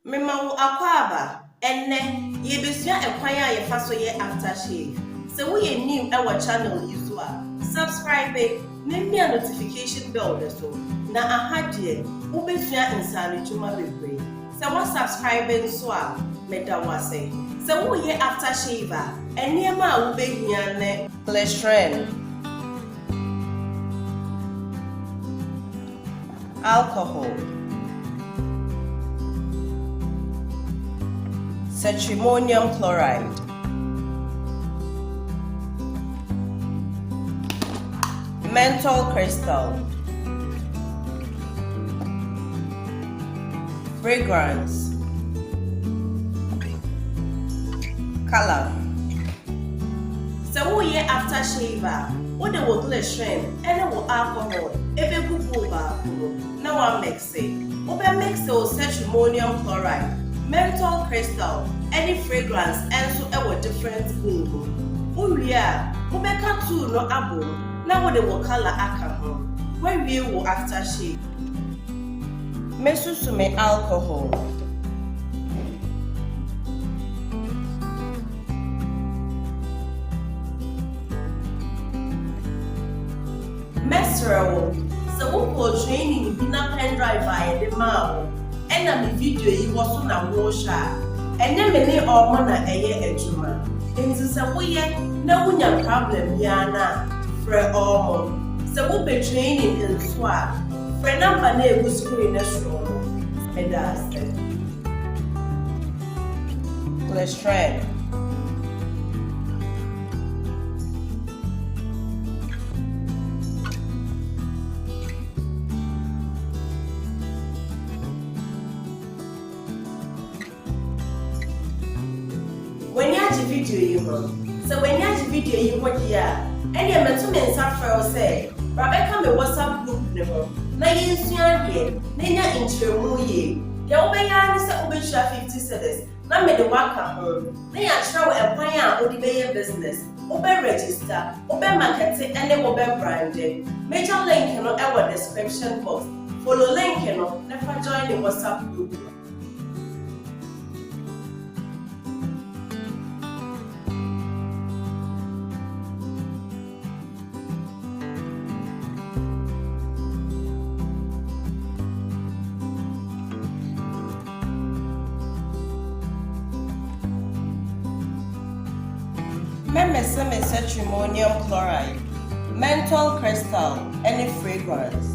Mema wo akwaba enne ye besua ekwan a ye fa so ye aftershave. Se wo ye new e wo channel yi so a subscribe na mia notification bell de so na ahadie wo besua insane tuma bebre. Se wo subscribe nso a meda wase. Se wo ye aftershave a enne ma wo behia ne glycerin, alcohol, cetrimonium chloride, menthol crystal, fragrance, color. So wo ye aftershave a wo de wo glycerin ene wo alcohol ebe bubu ba na wa mix it. Wo be mix the cetrimonium chloride, menthol crystal, any fragrance enso e wo different bowl. Uwie a wo be ka two no abo na wo de wo color aka ho. We wie wo aftershave. Mesusu me alcohol. Mesrewo, so wo for training bi na pen drive a de ma wo. Ena me video yi wo so na wo sha. Ene me ne omo na eye adwuma. Enti se wo ye na wunya problem ya na frɛ omo. Se wo be training nso a frɛ number na egu screen na so no. Medase. Glycerin, when you have video you ho. So when you have video you ho dia, any meto me nsa frɛ o say, Rebecca me WhatsApp group ne ho. Na yensua de, na nya intremu ye. Ya wo be ya ni se wo be share 50 cedis. Na me de waka ho. Na ya kyerɛ wo ekwan a wo de be ye business. Wo be register, wo be market ene wo be brand. Major link no e wo description box. Follow link no, never join the WhatsApp group. Memeseme cetrimonium chloride, menthol crystal, any fragrance.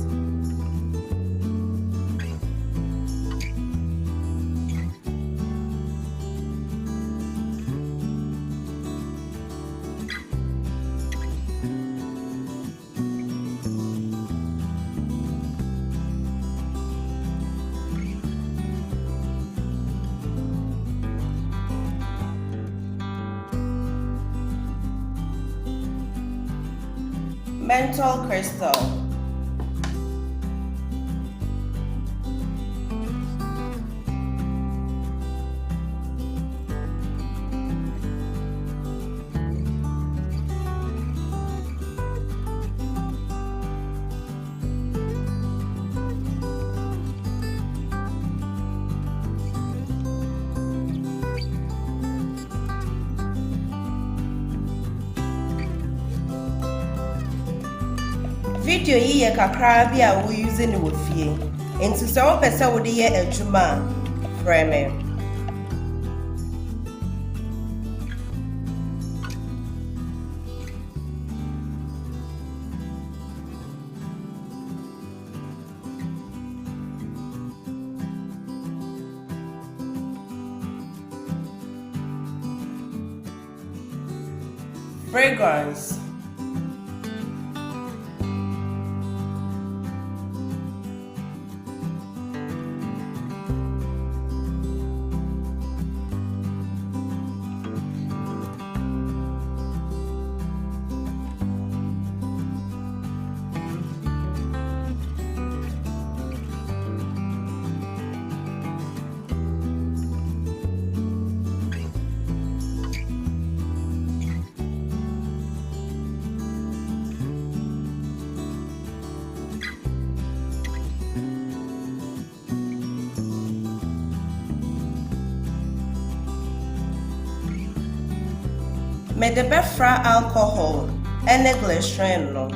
Menthol crystal, video yi ye kakra bi a wo use ne wo fie. Enti se wo pese wo de ye adwuma frɛ me. Fragrance, Mede bɛfra alcohol ene glycerin no.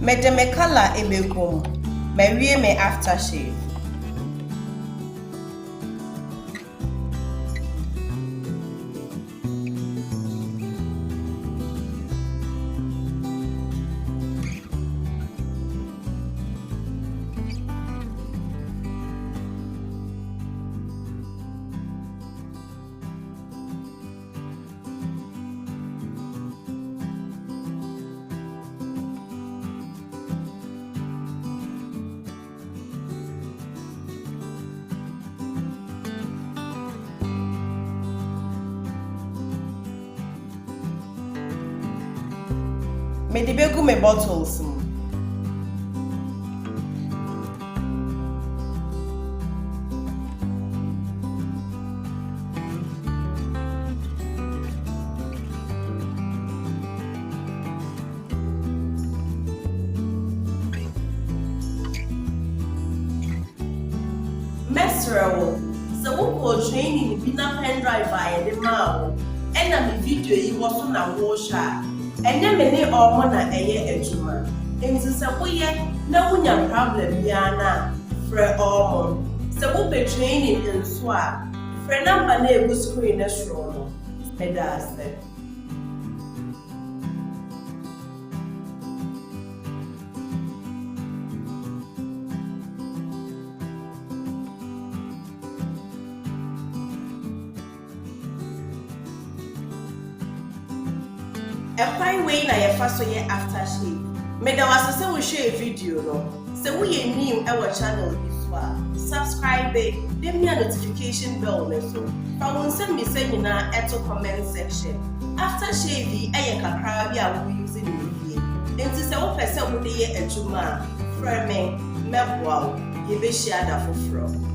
Mede me color ebegum, mewie me aftershave. Mede begu me bottles mu. Mesrewo, so wokɔ training bi na pen drive a yɛde maa wo. Ɛna me video yi wɔ so na wɔhwɛ. Enye me ne omo na eye adwuma. Enti se woyɛ na wonya problem bia na frɛ omo. Se wo be training nso a frɛ number na egu screen na soro no. Medase. Ekwan way na yefa so ye aftershave. Meda wase se wo share video no. Se wo ye new e wo channel bi so a subscribe dem me notification bell ne so. Fa won se me se nyina eto comment section. Aftershave e ye kakra bi a wo use ni vie. Enti se wo pese wo de ye adwuma a frɛ me meboa wo ye be share da foforo.